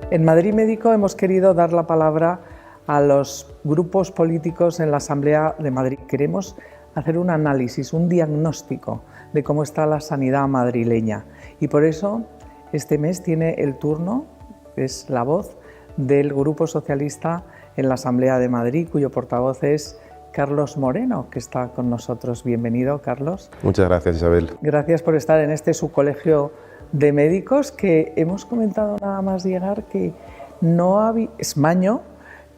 En Madrid Médico hemos querido dar la palabra a los grupos políticos en la Asamblea de Madrid. Queremos hacer un análisis, un diagnóstico de cómo está la sanidad madrileña. Y por eso este mes tiene el turno, es la voz del Grupo Socialista en la Asamblea de Madrid, cuyo portavoz es Carlos Moreno, que está con nosotros. Bienvenido, Carlos. Muchas gracias, Isabel. Gracias por estar en este subcolegio de médicos, que hemos comentado nada más llegar que es maño,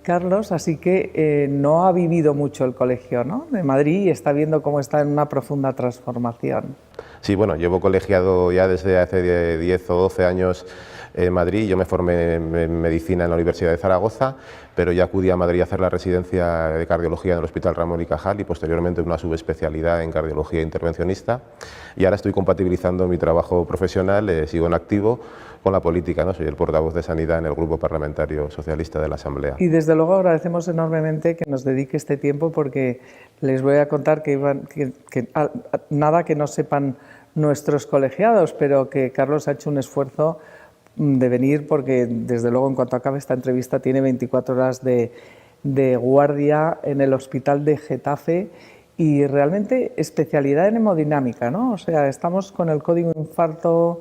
Carlos, así que no ha vivido mucho el colegio, ¿no?, de Madrid, y está viendo cómo está en una profunda transformación. Sí, bueno, llevo colegiado ya desde hace 10 o 12 años en Madrid. Yo me formé en medicina en la Universidad de Zaragoza, pero ya acudí a Madrid a hacer la residencia de cardiología en el Hospital Ramón y Cajal y posteriormente una subespecialidad en cardiología intervencionista. Y ahora estoy compatibilizando mi trabajo profesional, sigo en activo, con la política, ¿no? Soy el portavoz de Sanidad en el Grupo Parlamentario Socialista de la Asamblea. Y desde luego agradecemos enormemente que nos dedique este tiempo, porque les voy a contar nada que no sepan nuestros colegiados, pero que Carlos ha hecho un esfuerzo de venir, porque desde luego en cuanto acabe esta entrevista tiene 24 horas de guardia en el hospital de Getafe y realmente especialidad en hemodinámica, ¿no? O sea, estamos con el código infarto.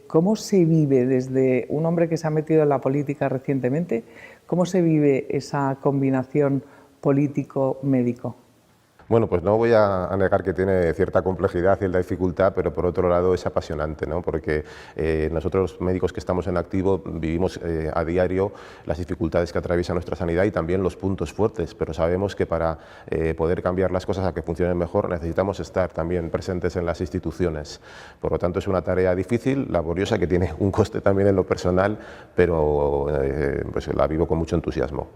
¿Cómo se vive desde un hombre que se ha metido en la política recientemente? ¿Cómo se vive esa combinación político-médico? Bueno, pues no voy a negar que tiene cierta complejidad, cierta dificultad, pero por otro lado es apasionante, ¿no? Porque nosotros médicos que estamos en activo vivimos a diario las dificultades que atraviesa nuestra sanidad y también los puntos fuertes, pero sabemos que para poder cambiar las cosas a que funcionen mejor necesitamos estar también presentes en las instituciones. Por lo tanto es una tarea difícil, laboriosa, que tiene un coste también en lo personal, pero pues la vivo con mucho entusiasmo.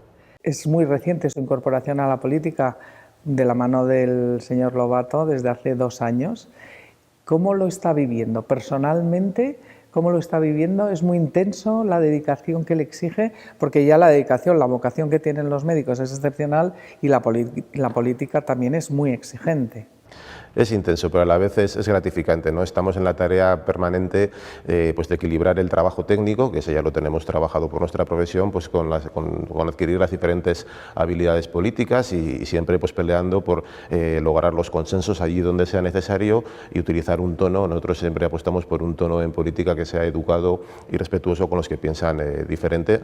Es muy reciente su incorporación a la política, de la mano del señor Lobato, desde hace 2 años. ¿Cómo lo está viviendo personalmente? ¿Cómo lo está viviendo? ¿Es muy intenso la dedicación que le exige? Porque ya la dedicación, la vocación que tienen los médicos es excepcional, y la política también es muy exigente. Es intenso, pero a la vez es gratificante, ¿no? Estamos en la tarea permanente pues de equilibrar el trabajo técnico, que ese ya lo tenemos trabajado por nuestra profesión, pues con adquirir las diferentes habilidades políticas y siempre pues peleando por lograr los consensos allí donde sea necesario y utilizar un tono. Nosotros siempre apostamos por un tono en política que sea educado y respetuoso con los que piensan diferente,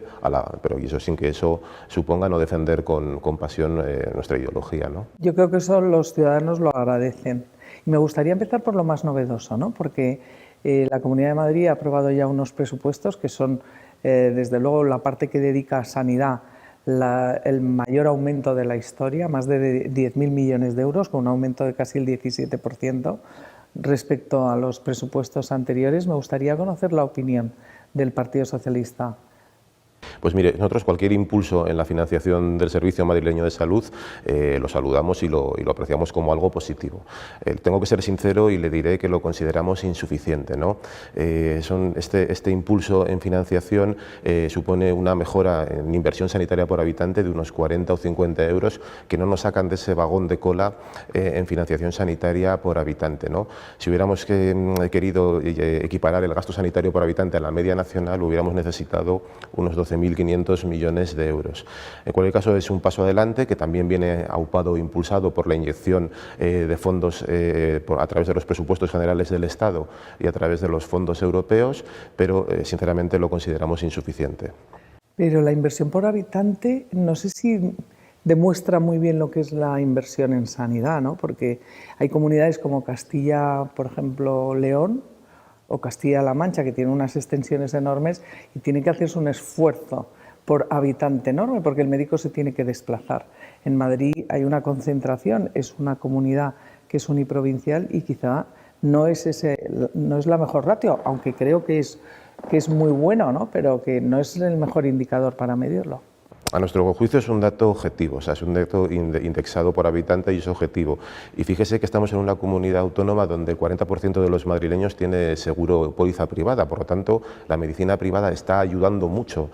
pero eso sin que eso suponga no defender con pasión nuestra ideología, ¿no? Yo creo que eso los ciudadanos lo agradecen. Y me gustaría empezar por lo más novedoso, ¿no? Porque la Comunidad de Madrid ha aprobado ya unos presupuestos que son, desde luego, la parte que dedica a sanidad, el mayor aumento de la historia, más de 10.000 millones de euros, con un aumento de casi el 17% respecto a los presupuestos anteriores. Me gustaría conocer la opinión del Partido Socialista. Pues mire, nosotros cualquier impulso en la financiación del Servicio Madrileño de Salud lo saludamos y lo apreciamos como algo positivo. Tengo que ser sincero y le diré que lo consideramos insuficiente, ¿no? Este impulso en financiación supone una mejora en inversión sanitaria por habitante de unos 40 o 50 euros que no nos sacan de ese vagón de cola en financiación sanitaria por habitante, ¿no? Si hubiéramos querido equiparar el gasto sanitario por habitante a la media nacional, hubiéramos necesitado unos 12.500 millones de euros. En cualquier caso, es un paso adelante que también viene aupado e impulsado por la inyección de fondos a través de los presupuestos generales del Estado y a través de los fondos europeos, pero sinceramente lo consideramos insuficiente. Pero la inversión por habitante, no sé si demuestra muy bien lo que es la inversión en sanidad, ¿no? Porque hay comunidades como Castilla, por ejemplo, León, o Castilla-La Mancha, que tiene unas extensiones enormes y tiene que hacerse un esfuerzo por habitante enorme, porque el médico se tiene que desplazar. En Madrid hay una concentración, es una comunidad que es uniprovincial y quizá no es la mejor ratio, aunque creo que es muy bueno, ¿no? Pero que no es el mejor indicador para medirlo. A nuestro juicio es un dato objetivo, o sea, es un dato indexado por habitante y es objetivo. Y fíjese que estamos en una comunidad autónoma donde el 40% de los madrileños tiene seguro póliza privada, por lo tanto, la medicina privada está ayudando mucho.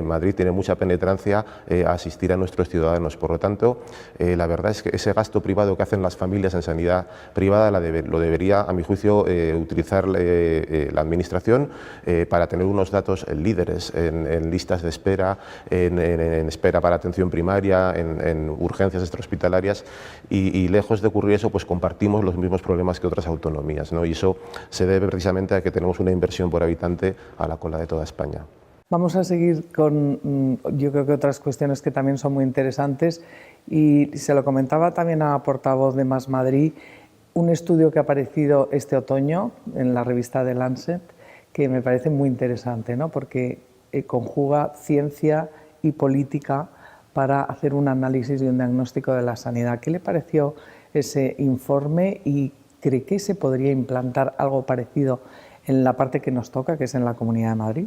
Madrid tiene mucha penetrancia a asistir a nuestros ciudadanos, por lo tanto, la verdad es que ese gasto privado que hacen las familias en sanidad privada lo debería, a mi juicio, utilizar la Administración para tener unos datos líderes en listas de espera, en espera para atención primaria, en urgencias extrahospitalarias y lejos de ocurrir eso, pues compartimos los mismos problemas que otras autonomías, ¿no? Y eso se debe precisamente a que tenemos una inversión por habitante a la cola de toda España. Vamos a seguir con, yo creo que otras cuestiones que también son muy interesantes y se lo comentaba también a portavoz de Más Madrid, un estudio que ha aparecido este otoño en la revista The Lancet que me parece muy interesante, ¿no? Porque conjuga ciencia y política para hacer un análisis y un diagnóstico de la sanidad. ¿Qué le pareció ese informe y cree que se podría implantar algo parecido en la parte que nos toca, que es en la Comunidad de Madrid?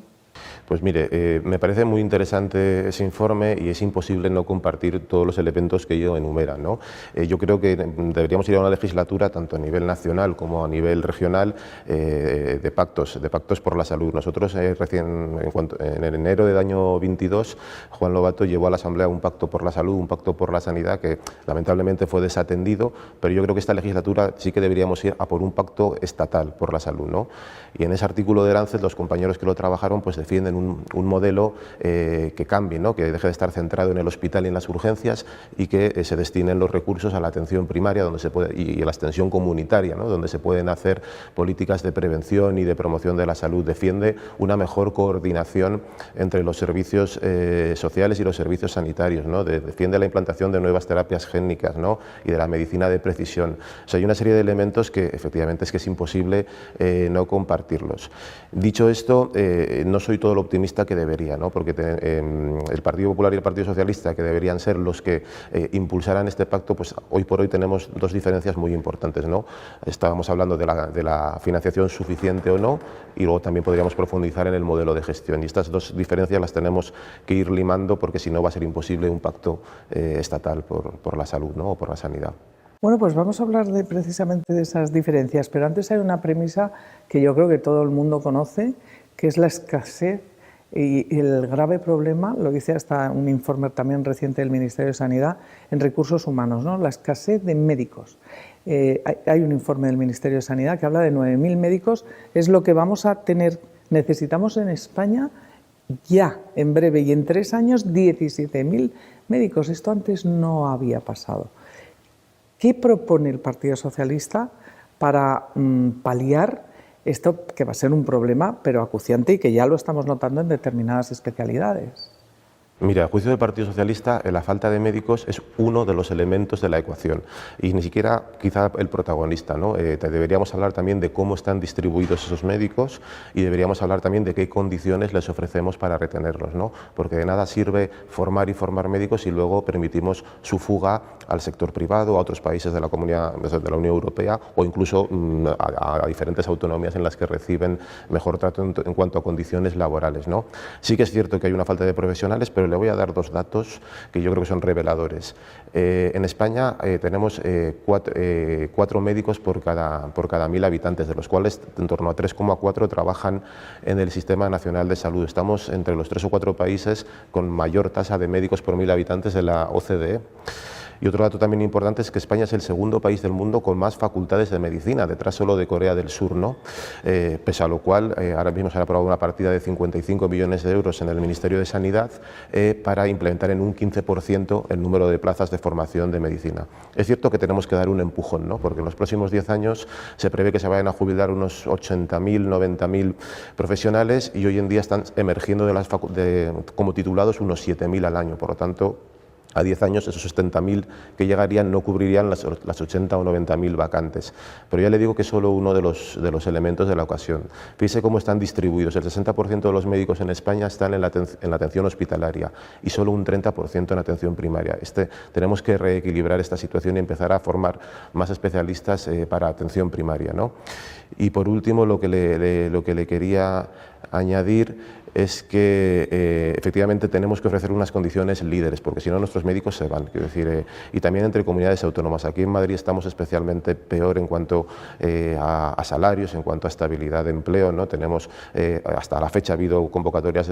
Pues mire, me parece muy interesante ese informe y es imposible no compartir todos los elementos que ello enumera, ¿no? Yo creo que deberíamos ir a una legislatura, tanto a nivel nacional como a nivel regional, de pactos por la salud. Nosotros en enero del año 22, Juan Lobato llevó a la Asamblea un pacto por la salud, un pacto por la sanidad, que lamentablemente fue desatendido, pero yo creo que esta legislatura sí que deberíamos ir a por un pacto estatal por la salud, ¿no? Y en ese artículo de Lancet, los compañeros que lo trabajaron pues defienden un modelo que cambie, ¿no? Que deje de estar centrado en el hospital y en las urgencias y que se destinen los recursos a la atención primaria donde se puede, y a la extensión comunitaria, ¿no? Donde se pueden hacer políticas de prevención y de promoción de la salud. Defiende una mejor coordinación entre los servicios sociales y los servicios sanitarios, ¿no? Defiende la implantación de nuevas terapias génicas, ¿no? Y de la medicina de precisión. O sea, hay una serie de elementos que efectivamente es que es imposible no compartirlos. Dicho esto, no soy todo lo optimista que debería, ¿no? Porque el Partido Popular y el Partido Socialista, que deberían ser los que impulsaran este pacto, pues hoy por hoy tenemos dos diferencias muy importantes, ¿no? Estábamos hablando de la financiación suficiente o no, y luego también podríamos profundizar en el modelo de gestión. Y estas dos diferencias las tenemos que ir limando, porque si no va a ser imposible un pacto estatal por la salud, ¿no? O por la sanidad. Bueno, pues vamos a hablar precisamente de esas diferencias, pero antes hay una premisa que yo creo que todo el mundo conoce, que es la escasez y el grave problema, lo dice hasta un informe también reciente del Ministerio de Sanidad, en recursos humanos, ¿no? La escasez de médicos. Hay un informe del Ministerio de Sanidad que habla de 9.000 médicos, es lo que vamos a tener, necesitamos en España ya, en breve, y en 3 años 17.000 médicos. Esto antes no había pasado. ¿Qué propone el Partido Socialista para paliar esto, que va a ser un problema, pero acuciante y que ya lo estamos notando en determinadas especialidades? Mira, a juicio del Partido Socialista, la falta de médicos es uno de los elementos de la ecuación y ni siquiera quizá el protagonista, ¿no? Deberíamos hablar también de cómo están distribuidos esos médicos y deberíamos hablar también de qué condiciones les ofrecemos para retenerlos, ¿no? Porque de nada sirve formar médicos si luego permitimos su fuga al sector privado, a otros países de la comunidad, de la Unión Europea o incluso a diferentes autonomías en las que reciben mejor trato en cuanto a condiciones laborales, ¿no? Sí que es cierto que hay una falta de profesionales, pero le voy a dar 2 datos que yo creo que son reveladores. En España tenemos 4 médicos por cada 1.000 habitantes, de los cuales en torno a 3,4 trabajan en el Sistema Nacional de Salud. Estamos entre los 3 o 4 países con mayor tasa de médicos por 1.000 habitantes de la OCDE. Y otro dato también importante es que España es el segundo país del mundo con más facultades de medicina, detrás solo de Corea del Sur, ¿no? Pese a lo cual, ahora mismo se ha aprobado una partida de 55 millones de euros en el Ministerio de Sanidad para implementar en un 15% el número de plazas de formación de medicina. Es cierto que tenemos que dar un empujón, ¿no? Porque en los próximos 10 años se prevé que se vayan a jubilar unos 80.000, 90.000 profesionales y hoy en día están emergiendo como titulados unos 7.000 al año. Por lo tanto, a 10 años esos 70.000 que llegarían no cubrirían las 80 o 90.000 vacantes. Pero ya le digo que es solo uno de los elementos de la ocasión. Fíjese cómo están distribuidos. El 60% de los médicos en España están en la atención hospitalaria y solo un 30% en atención primaria. Tenemos que reequilibrar esta situación y empezar a formar más especialistas para atención primaria, ¿no? Y por último, lo que le quería añadir es que efectivamente tenemos que ofrecer unas condiciones líderes, porque si no nuestros médicos se van. Quiero decir, y también entre comunidades autónomas. Aquí en Madrid estamos especialmente peor en cuanto a salarios, en cuanto a estabilidad de empleo, ¿no? Tenemos, hasta la fecha ha habido convocatorias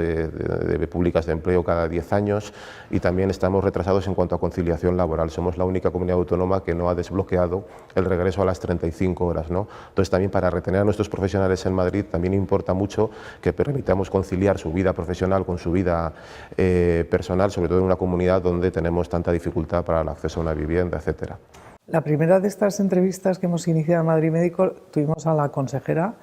públicas de empleo cada 10 años y también estamos retrasados en cuanto a conciliación laboral. Somos la única comunidad autónoma que no ha desbloqueado el regreso a las 35 horas, ¿no? Entonces también para retener a nuestros profesionales en Madrid también importa mucho que permitamos conciliar su vida profesional con su vida personal, sobre todo en una comunidad donde tenemos tanta dificultad para el acceso a una vivienda, etcétera. La primera de estas entrevistas que hemos iniciado en Madrid Médico tuvimos a la consejera,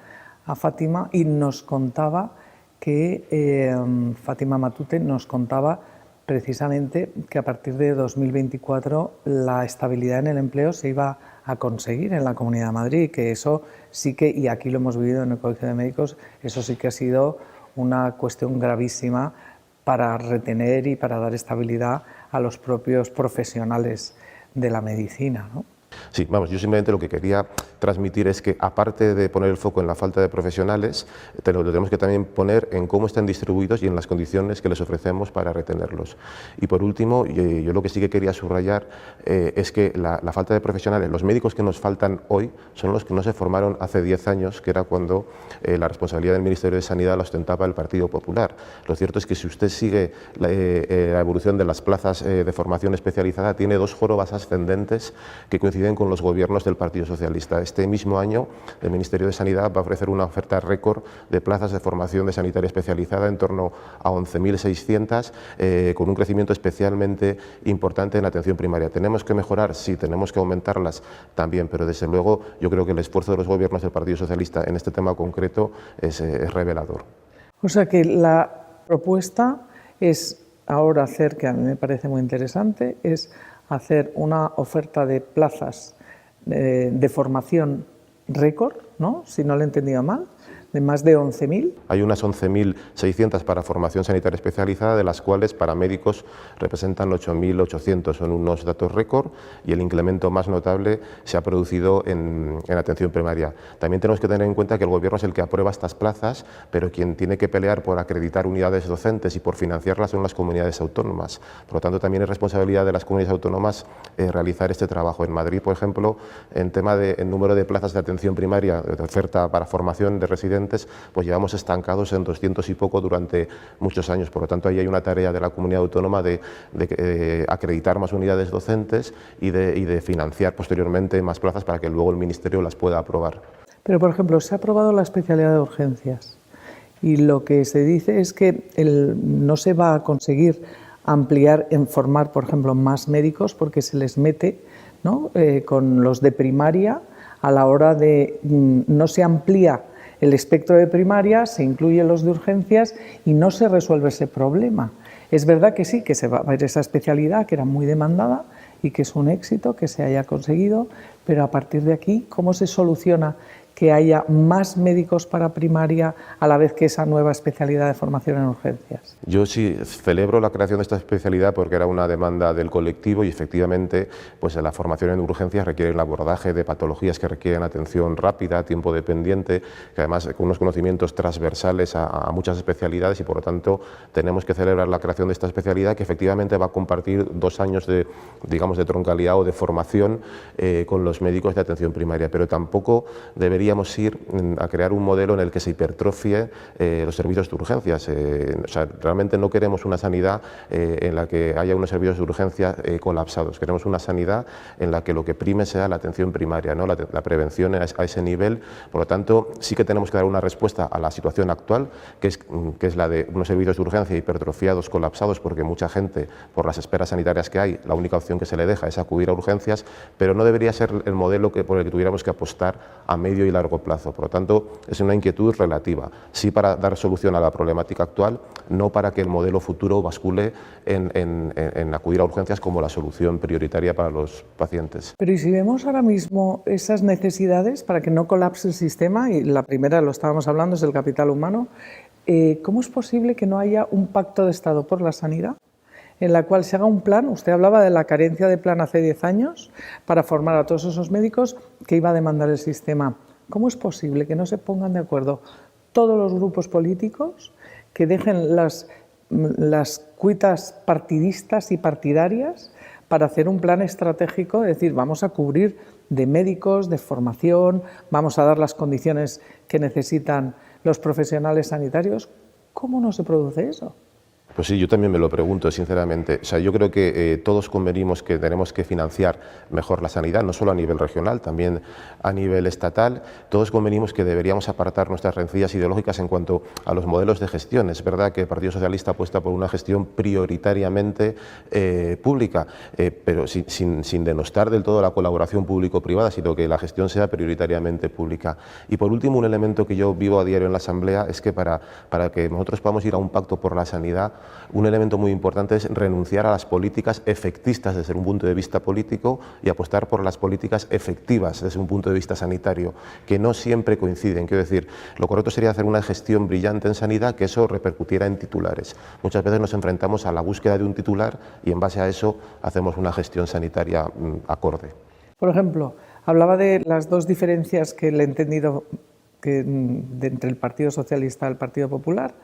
a Fátima, y nos contaba que Fátima Matute nos contaba precisamente que a partir de 2024 la estabilidad en el empleo se iba a conseguir en la Comunidad de Madrid, que eso sí que, y aquí lo hemos vivido en el Colegio de Médicos, eso sí que ha sido una cuestión gravísima para retener y para dar estabilidad a los propios profesionales de la medicina, ¿no? Sí, vamos, yo simplemente lo que quería transmitir es que, aparte de poner el foco en la falta de profesionales, lo tenemos que también poner en cómo están distribuidos y en las condiciones que les ofrecemos para retenerlos. Y por último, yo lo que sí que quería subrayar es que la falta de profesionales, los médicos que nos faltan hoy son los que no se formaron hace 10 años, que era cuando la responsabilidad del Ministerio de Sanidad la ostentaba el Partido Popular. Lo cierto es que si usted sigue la evolución de las plazas de formación especializada, tiene dos jorobas ascendentes que coinciden con los gobiernos del Partido Socialista. Este mismo año el Ministerio de Sanidad va a ofrecer una oferta récord de plazas de formación de sanitaria especializada en torno a 11.600, con un crecimiento especialmente importante en atención primaria. ¿Tenemos que mejorar? Sí, tenemos que aumentarlas también, pero desde luego yo creo que el esfuerzo de los gobiernos del Partido Socialista en este tema concreto es revelador. O sea que la propuesta es ahora hacer, que a mí me parece muy interesante, es hacer una oferta de plazas de formación récord, ¿no? Si no lo he entendido mal, de más de 11.000. Hay unas 11.600 para formación sanitaria especializada, de las cuales para médicos representan 8.800. Son unos datos récord y el incremento más notable se ha producido en atención primaria. También tenemos que tener en cuenta que el Gobierno es el que aprueba estas plazas, pero quien tiene que pelear por acreditar unidades docentes y por financiarlas son las comunidades autónomas. Por lo tanto, también es responsabilidad de las comunidades autónomas realizar este trabajo. En Madrid, por ejemplo, en tema del número de plazas de atención primaria, de oferta para formación de residentes, pues llevamos estancados en 200 y poco durante muchos años. Por lo tanto, ahí hay una tarea de la comunidad autónoma de acreditar más unidades docentes y de financiar posteriormente más plazas para que luego el Ministerio las pueda aprobar. Pero, por ejemplo, se ha aprobado la especialidad de urgencias y lo que se dice es que no se va a conseguir ampliar en formar, por ejemplo, más médicos porque se les mete, ¿no? Con los de primaria a la hora de no se amplía el espectro de primaria, se incluyen los de urgencias y no se resuelve ese problema. Es verdad que sí, que se va a ver esa especialidad que era muy demandada y que es un éxito que se haya conseguido, pero a partir de aquí, ¿cómo se soluciona que haya más médicos para primaria a la vez que esa nueva especialidad de formación en urgencias? Yo sí celebro la creación de esta especialidad porque era una demanda del colectivo y efectivamente pues la formación en urgencias requiere el abordaje de patologías que requieren atención rápida, tiempo dependiente, que además con unos conocimientos transversales a muchas especialidades y por lo tanto tenemos que celebrar la creación de esta especialidad que efectivamente va a compartir 2 años de troncalidad o de formación con los médicos de atención primaria, pero tampoco deberíamos ir a crear un modelo en el que se hipertrofie los servicios de urgencias. O sea, realmente no queremos una sanidad en la que haya unos servicios de urgencia colapsados. Queremos una sanidad en la que lo que prime sea la atención primaria, ¿no? La prevención a ese nivel. Por lo tanto, sí que tenemos que dar una respuesta a la situación actual, que es la de unos servicios de urgencia hipertrofiados, colapsados, porque mucha gente, por las esperas sanitarias que hay, la única opción que se le deja es acudir a urgencias, pero no debería ser el modelo por el que tuviéramos que apostar a medio y largo plazo. Por lo tanto, es una inquietud relativa. Sí para dar solución a la problemática actual, no para que el modelo futuro bascule en acudir a urgencias como la solución prioritaria para los pacientes. Pero ¿y si vemos ahora mismo esas necesidades para que no colapse el sistema? Y la primera, lo estábamos hablando, es el capital humano. ¿Cómo es posible que no haya un pacto de Estado por la sanidad en la cual se haga un plan? Usted hablaba de la carencia de plan hace 10 años para formar a todos esos médicos que iba a demandar el sistema. ¿Cómo es posible que no se pongan de acuerdo todos los grupos políticos, que dejen las cuitas partidistas y partidarias para hacer un plan estratégico, es decir, vamos a cubrir de médicos, de formación, vamos a dar las condiciones que necesitan los profesionales sanitarios. ¿Cómo no se produce eso? Pues sí, yo también me lo pregunto, sinceramente. O sea, yo creo que todos convenimos que tenemos que financiar mejor la sanidad, no solo a nivel regional, también a nivel estatal. Todos convenimos que deberíamos apartar nuestras rencillas ideológicas en cuanto a los modelos de gestión. Es verdad que el Partido Socialista apuesta por una gestión prioritariamente pública, pero sin denostar del todo la colaboración público-privada, sino que la gestión sea prioritariamente pública. Y por último, un elemento que yo vivo a diario en la Asamblea es que para que nosotros podamos ir a un pacto por la sanidad, un elemento muy importante es renunciar a las políticas efectistas desde un punto de vista político y apostar por las políticas efectivas desde un punto de vista sanitario, que no siempre coinciden. Quiero decir, lo correcto sería hacer una gestión brillante en sanidad, que eso repercutiera en titulares. Muchas veces nos enfrentamos a la búsqueda de un titular y en base a eso hacemos una gestión sanitaria acorde. Por ejemplo, hablaba de las dos diferencias que le he entendido entre el Partido Socialista y el Partido Popular.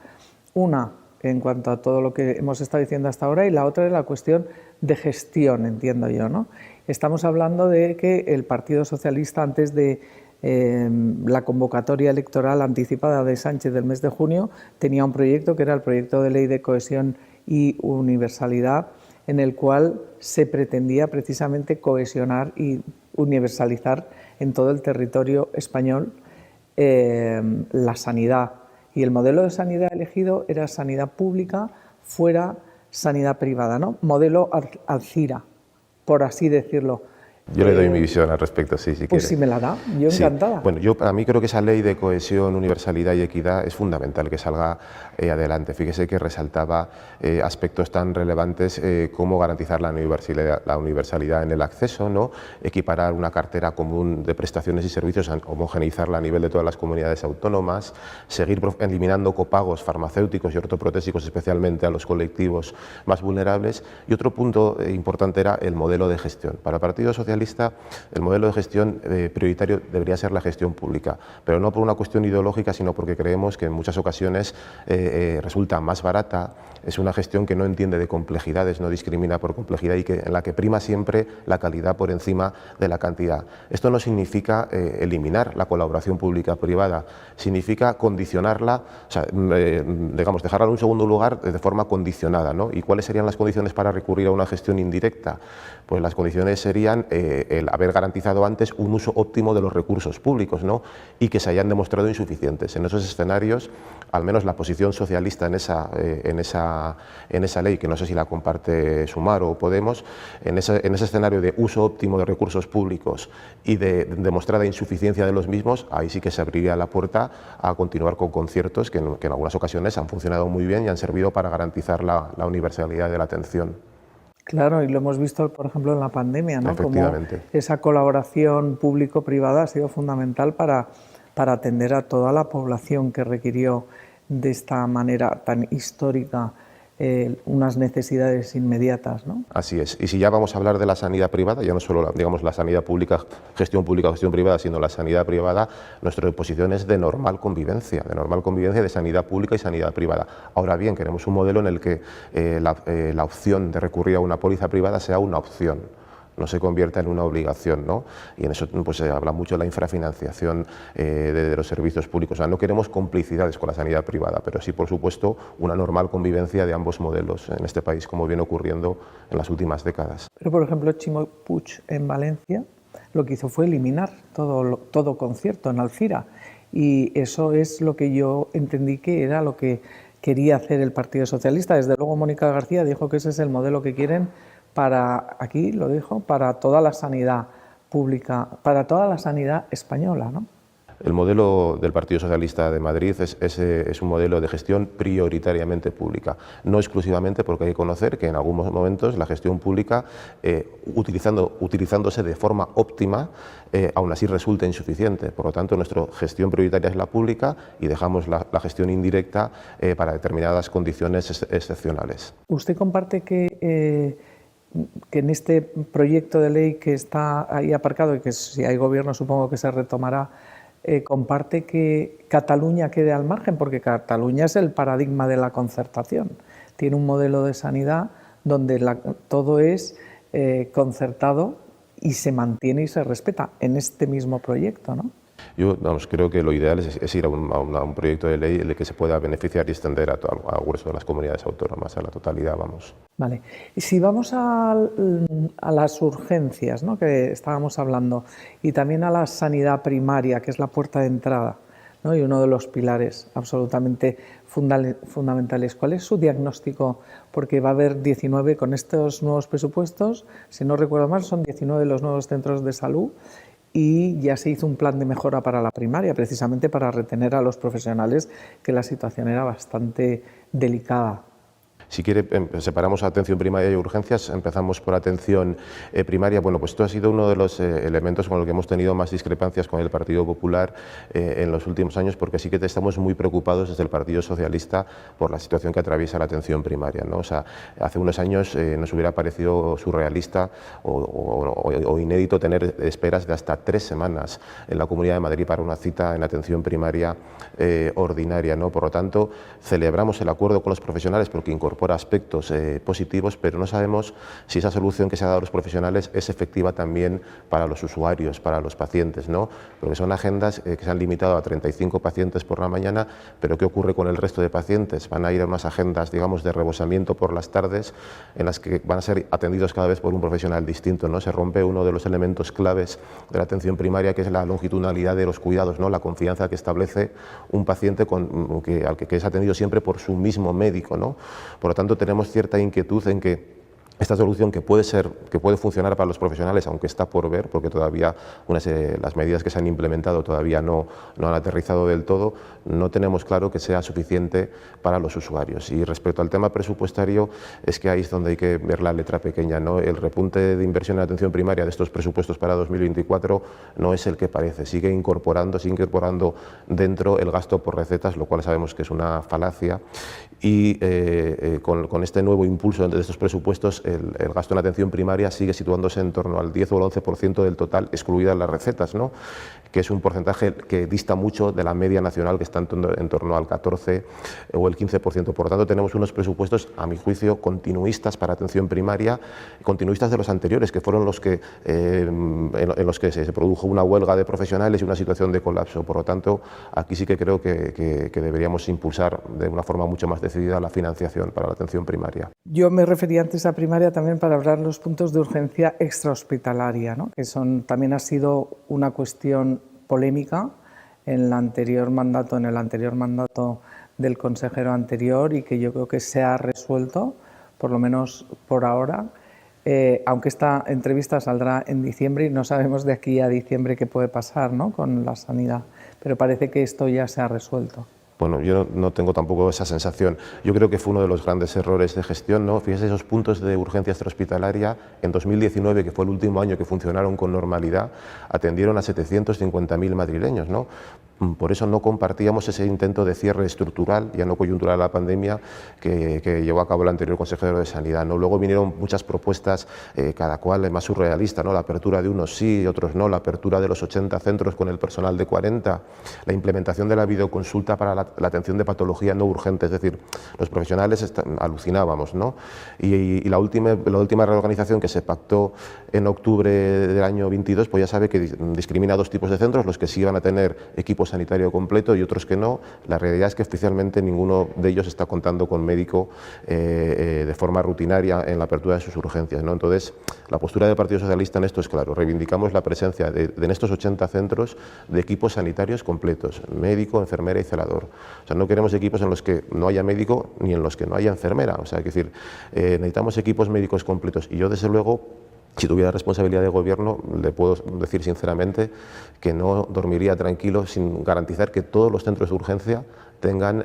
Una, en cuanto a todo lo que hemos estado diciendo hasta ahora, y la otra es la cuestión de gestión, entiendo yo, ¿no? Estamos hablando de que el Partido Socialista, antes de la convocatoria electoral anticipada de Sánchez del mes de junio, tenía un proyecto que era el proyecto de ley de cohesión y universalidad, en el cual se pretendía precisamente cohesionar y universalizar en todo el territorio español la sanidad. Y el modelo de sanidad elegido era sanidad pública fuera sanidad privada, ¿no? Modelo Alcira, por así decirlo. Yo le doy mi visión al respecto, sí, si pues quiere. si me la da, yo encantada. Bueno, para mí creo que esa ley de cohesión, universalidad y equidad es fundamental que salga adelante. Fíjese que resaltaba aspectos tan relevantes como garantizar la universalidad en el acceso, ¿no? Equiparar una cartera común de prestaciones y servicios, homogeneizarla a nivel de todas las comunidades autónomas, seguir eliminando copagos farmacéuticos y ortoprotésicos, especialmente a los colectivos más vulnerables. Y otro punto importante era el modelo de gestión. Para el Partido Socialista, el modelo de gestión prioritario debería ser la gestión pública, pero no por una cuestión ideológica, sino porque creemos que en muchas ocasiones resulta más barata, es una gestión que no entiende de complejidades, no discrimina por complejidad y en la que prima siempre la calidad por encima de la cantidad. Esto no significa eliminar la colaboración pública-privada, significa condicionarla, o sea, digamos, dejarla en un segundo lugar de forma condicionada, ¿no? ¿Y cuáles serían las condiciones para recurrir a una gestión indirecta? Pues las condiciones serían el haber garantizado antes un uso óptimo de los recursos públicos, ¿no? Y que se hayan demostrado insuficientes. En esos escenarios, al menos la posición socialista en esa ley, que no sé si la comparte Sumar o Podemos, en ese escenario de uso óptimo de recursos públicos y de demostrada insuficiencia de los mismos, ahí sí que se abriría la puerta a continuar con conciertos que en algunas ocasiones han funcionado muy bien y han servido para garantizar la universalidad de la atención. Claro, y lo hemos visto, por ejemplo, en la pandemia, ¿no? Efectivamente. Como esa colaboración público-privada ha sido fundamental para atender a toda la población que requirió de esta manera tan histórica unas necesidades inmediatas, ¿no? Así es. Y si ya vamos a hablar de la sanidad privada, ya no solo digamos la sanidad pública, gestión privada, sino la sanidad privada, nuestra posición es de normal convivencia de sanidad pública y sanidad privada. Ahora bien, queremos un modelo en el que la opción de recurrir a una póliza privada sea una opción, no se convierta en una obligación, ¿no? Y en eso pues, se habla mucho de la infrafinanciación de los servicios públicos. O sea, no queremos complicidades con la sanidad privada, pero sí, por supuesto, una normal convivencia de ambos modelos en este país, como viene ocurriendo en las últimas décadas. Pero, por ejemplo, Ximo Puig en Valencia lo que hizo fue eliminar todo concierto en Alcira, y eso es lo que yo entendí que era lo que quería hacer el Partido Socialista. Desde luego, Mónica García dijo que ese es el modelo que quieren para, aquí lo dijo, para toda la sanidad pública, para toda la sanidad española, ¿no? El modelo del Partido Socialista de Madrid es un modelo de gestión prioritariamente pública, no exclusivamente, porque hay que conocer que en algunos momentos la gestión pública, utilizándose de forma óptima, aún así resulta insuficiente. Por lo tanto, nuestra gestión prioritaria es la pública y dejamos la gestión indirecta para determinadas condiciones excepcionales. ¿Usted comparte que en este proyecto de ley que está ahí aparcado y que si hay gobierno supongo que se retomará, comparte que Cataluña quede al margen, porque Cataluña es el paradigma de la concertación. Tiene un modelo de sanidad donde todo es concertado y se mantiene y se respeta en este mismo proyecto, ¿no? Yo creo que lo ideal es ir a un proyecto de ley en el que se pueda beneficiar y extender a grueso de las comunidades autónomas, a la totalidad, vamos. Vale. Y si vamos a las urgencias, ¿no?, que estábamos hablando, y también a la sanidad primaria, que es la puerta de entrada, ¿no?, y uno de los pilares absolutamente fundamentales. ¿Cuál es su diagnóstico? Porque va a haber 19 con estos nuevos presupuestos, si no recuerdo mal, son 19 los nuevos centros de salud, y ya se hizo un plan de mejora para la primaria, precisamente para retener a los profesionales, que la situación era bastante delicada. Si quiere, separamos atención primaria y urgencias, empezamos por atención primaria. Bueno, pues esto ha sido uno de los elementos con los que hemos tenido más discrepancias con el Partido Popular en los últimos años, porque sí que estamos muy preocupados desde el Partido Socialista por la situación que atraviesa la atención primaria, ¿no? O sea, hace unos años nos hubiera parecido surrealista o inédito tener esperas de hasta 3 semanas en la Comunidad de Madrid para una cita en atención primaria ordinaria, ¿no? Por lo tanto, celebramos el acuerdo con los profesionales porque incorpora aspectos positivos, pero no sabemos si esa solución que se ha dado a los profesionales es efectiva también para los usuarios, para los pacientes, ¿no? Porque son agendas que se han limitado a 35 pacientes por la mañana, pero ¿qué ocurre con el resto de pacientes? Van a ir a unas agendas, digamos, de rebosamiento por las tardes, en las que van a ser atendidos cada vez por un profesional distinto, ¿no? Se rompe uno de los elementos claves de la atención primaria, que es la longitudinalidad de los cuidados, ¿no? La confianza que establece un paciente al que es atendido siempre por su mismo médico, ¿no? Por lo tanto, tenemos cierta inquietud en que esta solución, que puede funcionar para los profesionales, aunque está por ver, porque todavía las medidas que se han implementado todavía no han aterrizado del todo, no tenemos claro que sea suficiente para los usuarios. Y respecto al tema presupuestario, es que ahí es donde hay que ver la letra pequeña, ¿no? El repunte de inversión en atención primaria de estos presupuestos para 2024 no es el que parece, sigue incorporando dentro el gasto por recetas, lo cual sabemos que es una falacia, y con este nuevo impulso de estos presupuestos, el gasto en atención primaria sigue situándose en torno al 10 o el 11% del total, excluidas las recetas, ¿no? Que es un porcentaje que dista mucho de la media nacional, que está en torno al 14 o el 15%. Por lo tanto, tenemos unos presupuestos, a mi juicio, continuistas para atención primaria, continuistas de los anteriores, que fueron en los que se produjo una huelga de profesionales y una situación de colapso. Por lo tanto, aquí sí que creo que deberíamos impulsar de una forma mucho más decidida la financiación para la atención primaria. Yo me refería antes a primaria también para hablar de los puntos de urgencia extrahospitalaria, ¿no?, que también ha sido una cuestión polémica en el anterior mandato del consejero anterior, y que yo creo que se ha resuelto, por lo menos por ahora, aunque esta entrevista saldrá en diciembre y no sabemos de aquí a diciembre qué puede pasar, ¿no?, con la sanidad, pero parece que esto ya se ha resuelto. Bueno, yo no tengo tampoco esa sensación. Yo creo que fue uno de los grandes errores de gestión, ¿no? Fíjese, esos puntos de urgencia extrahospitalaria en 2019, que fue el último año que funcionaron con normalidad, atendieron a 750.000 madrileños, ¿no? Por eso no compartíamos ese intento de cierre estructural, ya no coyuntural, a la pandemia, que llevó a cabo el anterior consejero de Sanidad, ¿no? Luego vinieron muchas propuestas, cada cual más surrealista, ¿no? La apertura de unos sí, otros no, la apertura de los 80 centros con el personal de 40, la implementación de la videoconsulta para la atención de patología no urgente, es decir, los profesionales alucinábamos, ¿no? Y la última reorganización que se pactó en octubre del año 22, pues ya sabe que discrimina dos tipos de centros, los que sí iban a tener equipo sanitario completo y otros que no. La realidad es que oficialmente ninguno de ellos está contando con médico de forma rutinaria en la apertura de sus urgencias, ¿no? Entonces, la postura del Partido Socialista en esto es claro, reivindicamos la presencia en estos 80 centros de equipos sanitarios completos, médico, enfermera y celador. O sea, no queremos equipos en los que no haya médico ni en los que no haya enfermera. O sea, es decir, necesitamos equipos médicos completos, y yo, desde luego, si tuviera responsabilidad de gobierno, le puedo decir sinceramente que no dormiría tranquilo sin garantizar que todos los centros de urgencia tengan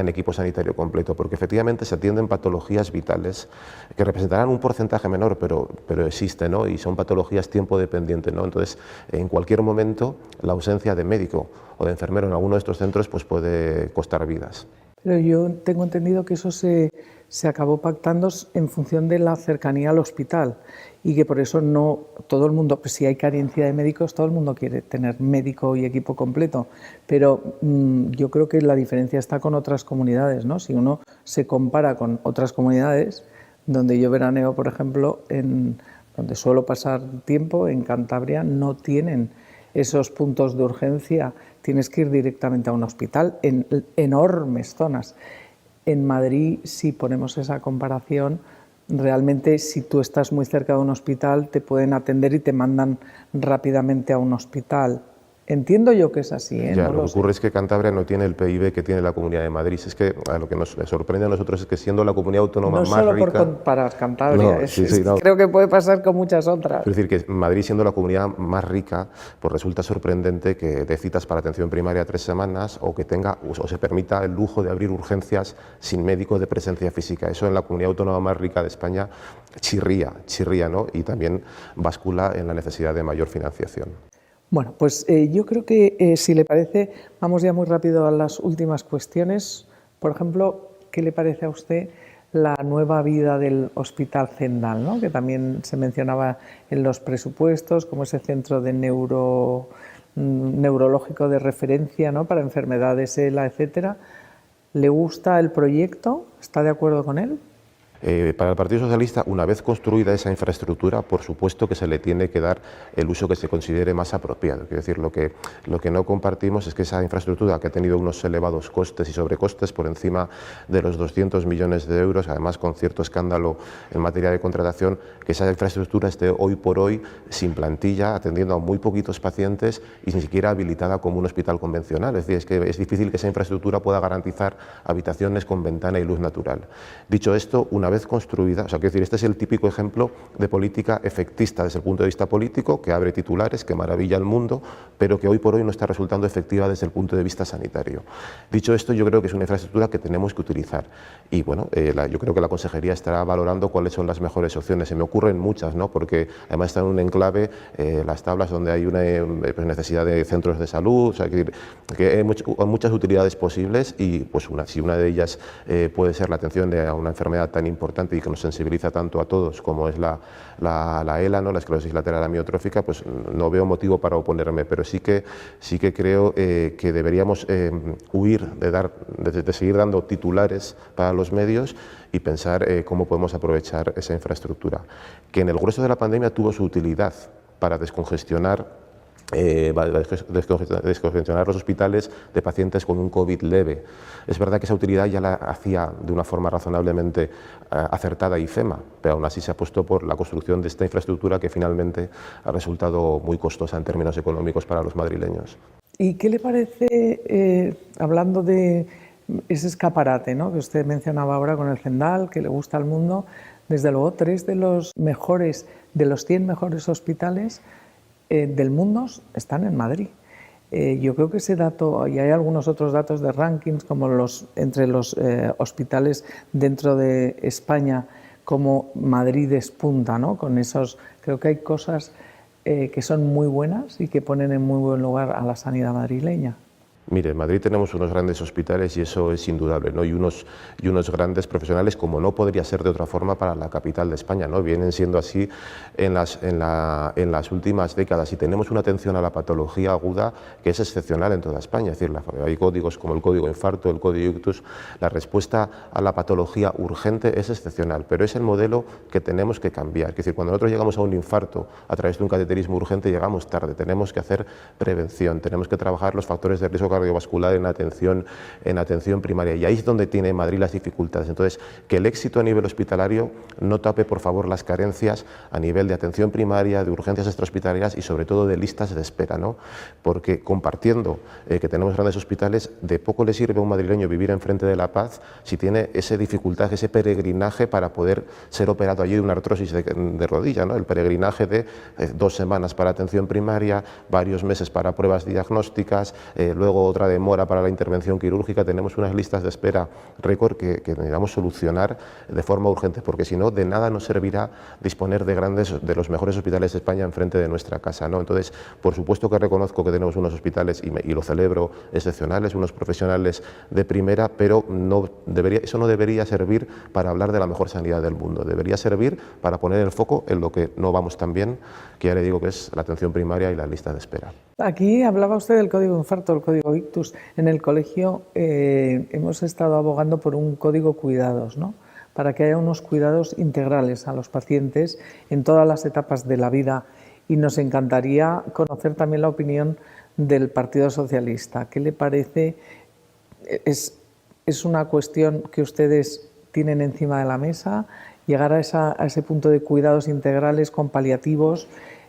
equipo sanitario completo, porque efectivamente se atienden patologías vitales que representarán un porcentaje menor, pero existen, ¿no? Y son patologías tiempo dependientes, ¿no? Entonces, en cualquier momento, la ausencia de médico o de enfermero en alguno de estos centros pues puede costar vidas. Pero yo tengo entendido que eso se acabó pactando en función de la cercanía al hospital y que por eso no todo el mundo, pues si hay carencia de médicos, todo el mundo quiere tener médico y equipo completo, pero yo creo que la diferencia está con otras comunidades, ¿no? Si uno se compara con otras comunidades, donde yo veraneo, por ejemplo, donde suelo pasar tiempo, en Cantabria, no tienen esos puntos de urgencia, tienes que ir directamente a un hospital en enormes zonas. En Madrid, si ponemos esa comparación, realmente si tú estás muy cerca de un hospital te pueden atender y te mandan rápidamente a un hospital. Entiendo yo que es así, ¿eh? Ya, No lo que lo sé. ocurre es que Cantabria no tiene el PIB que tiene la Comunidad de Madrid. Es que lo que nos sorprende a nosotros es que siendo la comunidad autónoma No más solo por rica... comparar Cantabria, No, sí, sí, que no. creo que puede pasar con muchas otras. Es decir, que Madrid, siendo la comunidad más rica, pues resulta sorprendente que dé citas para atención primaria 3 semanas o que tenga o se permita el lujo de abrir urgencias sin médico de presencia física. Eso en la comunidad autónoma más rica de España chirría, ¿no? Y también bascula en la necesidad de mayor financiación. Bueno, pues yo creo que si le parece, vamos ya muy rápido a las últimas cuestiones. Por ejemplo, ¿qué le parece a usted la nueva vida del Hospital Zendal, ¿no? Que también se mencionaba en los presupuestos como ese centro de neurológico de referencia, ¿no? Para enfermedades ELA, etcétera? ¿Le gusta el proyecto? ¿Está de acuerdo con él? Para el Partido Socialista, una vez construida esa infraestructura, por supuesto que se le tiene que dar el uso que se considere más apropiado. Quiero decir, lo que no compartimos es que esa infraestructura, que ha tenido unos elevados costes y sobrecostes por encima de los 200 millones de euros, además con cierto escándalo en materia de contratación, que esa infraestructura esté hoy por hoy sin plantilla, atendiendo a muy poquitos pacientes y ni siquiera habilitada como un hospital convencional. Es decir, es que es difícil que esa infraestructura pueda garantizar habitaciones con ventana y luz natural. Dicho esto, una vez construida, o sea, quiero decir, este es el típico ejemplo de política efectista desde el punto de vista político, que abre titulares, que maravilla al mundo, pero que hoy por hoy no está resultando efectiva desde el punto de vista sanitario. Dicho esto, yo creo que es una infraestructura que tenemos que utilizar y bueno, yo creo que la Consejería estará valorando cuáles son las mejores opciones. Se me ocurren muchas, ¿no? Porque además está en un enclave, Las Tablas, donde hay una necesidad de centros de salud, o sea, que hay muchas utilidades posibles y pues si una de ellas puede ser la atención a una enfermedad tan importante y que nos sensibiliza tanto a todos como es la ELA, ¿no? La esclerosis lateral amiotrófica, pues no veo motivo para oponerme, pero sí que creo que deberíamos huir de seguir dando titulares para los medios y pensar cómo podemos aprovechar esa infraestructura, que en el grueso de la pandemia tuvo su utilidad para descongestionar los hospitales de pacientes con un COVID leve. Es verdad que esa utilidad ya la hacía de una forma razonablemente acertada IFEMA, pero aún así se apostó por la construcción de esta infraestructura que finalmente ha resultado muy costosa en términos económicos para los madrileños. ¿Y qué le parece, hablando de ese escaparate, ¿no?, que usted mencionaba ahora con el Zendal, que le gusta al mundo? Desde luego, 3 de los 100 mejores hospitales del mundo están en Madrid. Yo creo que ese dato, y hay algunos otros datos de rankings, como entre los hospitales dentro de España, como Madrid despunta, ¿no? Con esos, creo que hay cosas que son muy buenas y que ponen en muy buen lugar a la sanidad madrileña. Mire, en Madrid tenemos unos grandes hospitales y eso es indudable, ¿no? Y unos grandes profesionales, como no podría ser de otra forma para la capital de España, ¿no? Vienen siendo así en las últimas décadas y tenemos una atención a la patología aguda que es excepcional en toda España. Es decir, hay códigos como el código infarto, el código ictus. La respuesta a la patología urgente es excepcional, pero es el modelo que tenemos que cambiar. Es decir, cuando nosotros llegamos a un infarto a través de un cateterismo urgente, llegamos tarde. Tenemos que hacer prevención, tenemos que trabajar los factores de riesgo cardiovascular en atención primaria, y ahí es donde tiene Madrid las dificultades. Entonces, que el éxito a nivel hospitalario no tape, por favor, las carencias a nivel de atención primaria, de urgencias extrahospitalarias y sobre todo de listas de espera, ¿no? Porque compartiendo que tenemos grandes hospitales, de poco le sirve a un madrileño vivir enfrente de La Paz si tiene esa dificultad, ese peregrinaje para poder ser operado allí de una artrosis de rodilla, ¿no? El peregrinaje de 2 semanas para atención primaria, varios meses para pruebas diagnósticas, luego otra demora para la intervención quirúrgica, tenemos unas listas de espera récord que necesitamos solucionar de forma urgente, porque si no, de nada nos servirá disponer de los mejores hospitales de España enfrente de nuestra casa, ¿no? Entonces, por supuesto que reconozco que tenemos unos hospitales, y lo celebro, excepcionales, unos profesionales de primera, pero eso no debería servir para hablar de la mejor sanidad del mundo, debería servir para poner el foco en lo que no vamos tan bien, que ya le digo que es la atención primaria y la lista de espera. Aquí hablaba usted del código infarto, el código ictus. En el colegio hemos estado abogando por un código cuidados, ¿no? Para que haya unos cuidados integrales a los pacientes en todas las etapas de la vida, y nos encantaría conocer también la opinión del Partido Socialista. ¿Qué le parece? ¿Es una cuestión que ustedes tienen encima de la mesa? Llegar a ese punto de cuidados integrales con paliativos,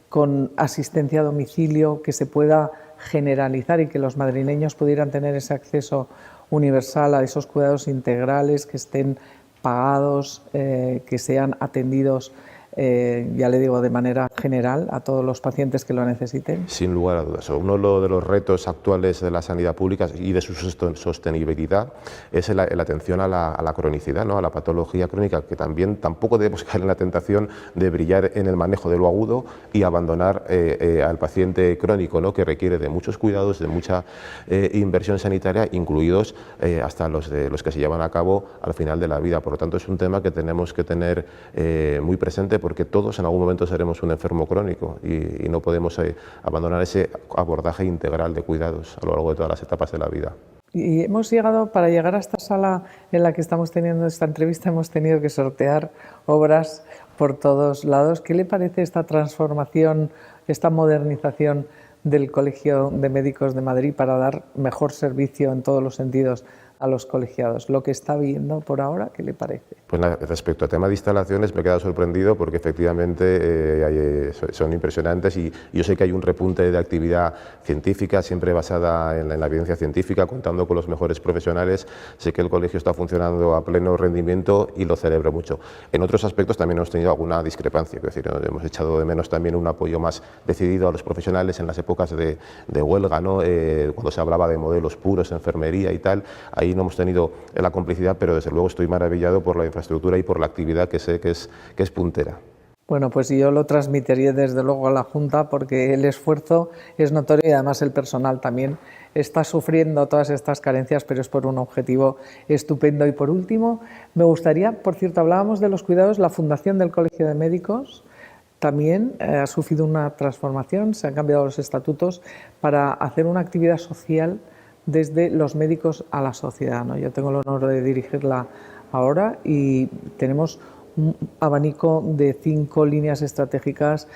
con asistencia a domicilio, que se pueda generalizar y que los madrileños pudieran tener ese acceso universal a esos cuidados integrales, que estén pagados, que sean atendidos, ya le digo, de manera general a todos los pacientes que lo necesiten? Sin lugar a dudas. Uno de los retos actuales de la sanidad pública y de su sostenibilidad es la atención a la cronicidad, ¿no? A la patología crónica, que tampoco debemos caer en la tentación de brillar en el manejo de lo agudo y abandonar al paciente crónico, ¿no? Que requiere de muchos cuidados, de mucha inversión sanitaria, incluidos hasta los que se llevan a cabo al final de la vida. Por lo tanto, es un tema que tenemos que tener muy presente, porque todos en algún momento seremos un enfermo crónico y no podemos abandonar ese abordaje integral de cuidados a lo largo de todas las etapas de la vida. Y hemos llegado, para llegar a esta sala en la que estamos teniendo esta entrevista, hemos tenido que sortear obras por todos lados. ¿Qué le parece esta transformación, esta modernización del Colegio de Médicos de Madrid para dar mejor servicio en todos los sentidos a los colegiados? ¿Lo que está viendo por ahora, qué le parece? Pues respecto al tema de instalaciones, me he quedado sorprendido porque efectivamente son impresionantes, y yo sé que hay un repunte de actividad científica siempre basada en la evidencia científica, contando con los mejores profesionales. Sé que el colegio está funcionando a pleno rendimiento y lo celebro mucho. En otros aspectos también hemos tenido alguna discrepancia, es decir, hemos echado de menos también un apoyo más decidido a los profesionales en las épocas de huelga, ¿no? Cuando se hablaba de modelos puros, enfermería y tal. Ahí no hemos tenido la complicidad, pero desde luego estoy maravillado por la infraestructura y por la actividad que sé que es puntera. Bueno, pues yo lo transmitiría desde luego a la Junta, porque el esfuerzo es notorio y además el personal también está sufriendo todas estas carencias, pero es por un objetivo estupendo. Y por último, me gustaría, por cierto, hablábamos de los cuidados, la Fundación del Colegio de Médicos también ha sufrido una transformación, se han cambiado los estatutos para hacer una actividad social desde los médicos a la sociedad, ¿no? Yo tengo el honor de dirigirla ahora y tenemos un abanico de 5 líneas estratégicas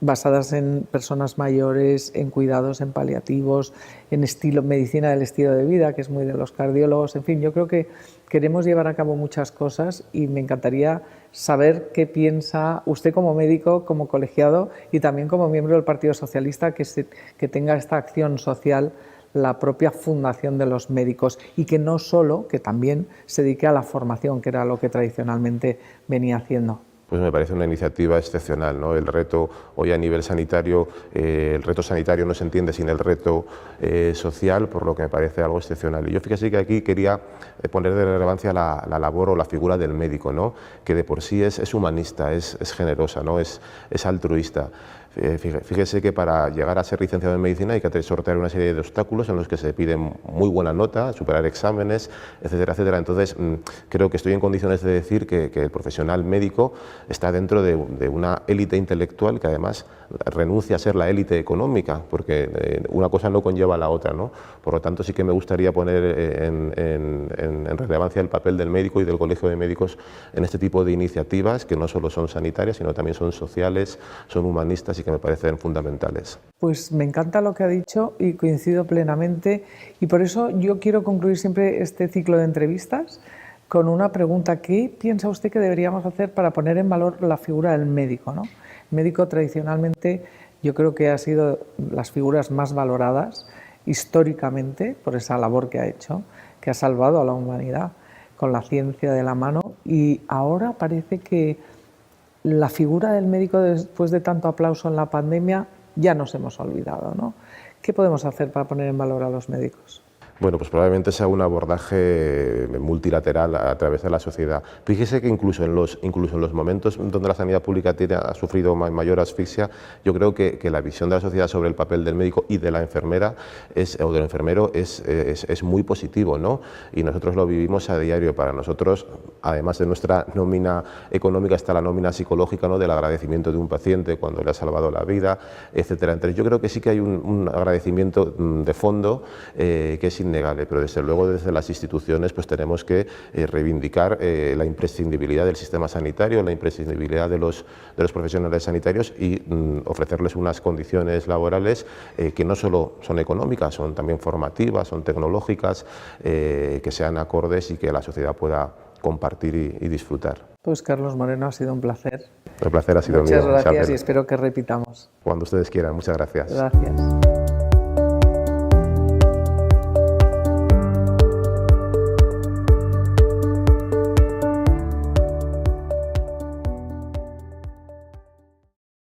basadas en personas mayores, en cuidados, en paliativos, en medicina del estilo de vida, que es muy de los cardiólogos. En fin, yo creo que queremos llevar a cabo muchas cosas y me encantaría saber qué piensa usted como médico, como colegiado y también como miembro del Partido Socialista, que tenga esta acción social la propia Fundación de los Médicos, y que no solo, que también se dedique a la formación, que era lo que tradicionalmente venía haciendo. Pues me parece una iniciativa excepcional, ¿no? El reto hoy a nivel sanitario, el reto sanitario no se entiende sin el reto social, por lo que me parece algo excepcional. Y yo fíjese que aquí quería poner de relevancia la labor o la figura del médico, ¿no? Que de por sí es humanista, es generosa, ¿no? Es altruista. Fíjese que para llegar a ser licenciado en medicina hay que sortear una serie de obstáculos en los que se pide muy buena nota, superar exámenes, etcétera, etcétera. Entonces, creo que estoy en condiciones de decir que el profesional médico está dentro de una élite intelectual que además renuncia a ser la élite económica, porque una cosa no conlleva a la otra, ¿no? Por lo tanto, sí que me gustaría poner en relevancia el papel del médico y del Colegio de Médicos en este tipo de iniciativas, que no solo son sanitarias, sino también son sociales, son humanistas y que me parecen fundamentales. Pues me encanta lo que ha dicho y coincido plenamente, y por eso yo quiero concluir siempre este ciclo de entrevistas con una pregunta. ¿Qué piensa usted que deberíamos hacer para poner en valor la figura del médico, ¿no? El médico tradicionalmente yo creo que ha sido las figuras más valoradas históricamente por esa labor que ha hecho, que ha salvado a la humanidad con la ciencia de la mano, y ahora parece que la figura del médico, después de tanto aplauso en la pandemia, ya nos hemos olvidado, ¿no? ¿Qué podemos hacer para poner en valor a los médicos? Bueno, pues probablemente sea un abordaje multilateral a través de la sociedad. Fíjese que incluso en los momentos donde la sanidad pública ha sufrido mayor asfixia, yo creo que la visión de la sociedad sobre el papel del médico y de la enfermera o del enfermero es muy positivo, ¿no? Y nosotros lo vivimos a diario. Para nosotros, además de nuestra nómina económica, está la nómina psicológica, ¿no? Del agradecimiento de un paciente cuando le ha salvado la vida, etcétera. Entonces yo creo que sí que hay un agradecimiento de fondo que es innegable, pero desde luego desde las instituciones pues tenemos que reivindicar la imprescindibilidad del sistema sanitario, la imprescindibilidad de los profesionales sanitarios y ofrecerles unas condiciones laborales que no solo son económicas, son también formativas, son tecnológicas, que sean acordes y que la sociedad pueda compartir y disfrutar. Pues Carlos Moreno, ha sido un placer. El placer ha sido mío. Muchas gracias y espero que repitamos. Cuando ustedes quieran. Muchas gracias. Gracias.